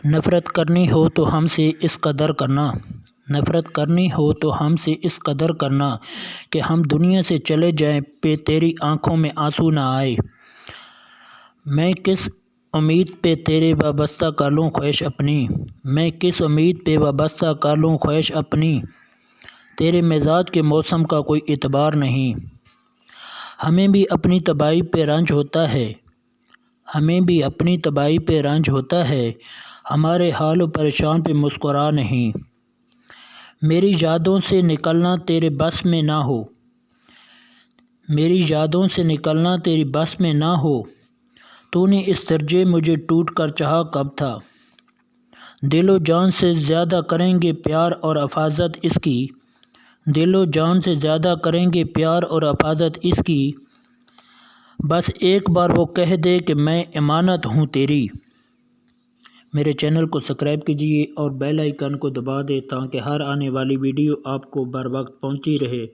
نفرت کرنی ہو تو ہم سے اس قدر کرنا، نفرت کرنی ہو تو ہم سے اس قدر کرنا کہ ہم دنیا سے چلے جائیں پہ تیری آنکھوں میں آنسو نہ آئے۔ میں کس امید پہ تیرے وابستہ کر لوں خواہش اپنی، میں کس امید پہ وابستہ کر لوں خواہش اپنی، تیرے مزاج کے موسم کا کوئی اعتبار نہیں۔ ہمیں بھی اپنی تباہی پہ رنج ہوتا ہے، ہمیں بھی اپنی تباہی پہ رنج ہوتا ہے، ہمارے حال و پریشان پہ مسکرا نہیں۔ میری یادوں سے نکلنا تیرے بس میں نہ ہو، میری یادوں سے نکلنا تیری بس میں نہ ہو، تو نے اس درجے مجھے ٹوٹ کر چاہا کب تھا۔ دل و جان سے زیادہ کریں گے پیار اور حفاظت اس کی، دل و جان سے زیادہ کریں گے پیار اور حفاظت اس کی، بس ایک بار وہ کہہ دے کہ میں امانت ہوں تیری۔ میرے چینل کو سبسکرائب کیجیے اور بیل آئیکن کو دبا دیں تاکہ ہر آنے والی ویڈیو آپ کو بر وقت پہنچتی رہے۔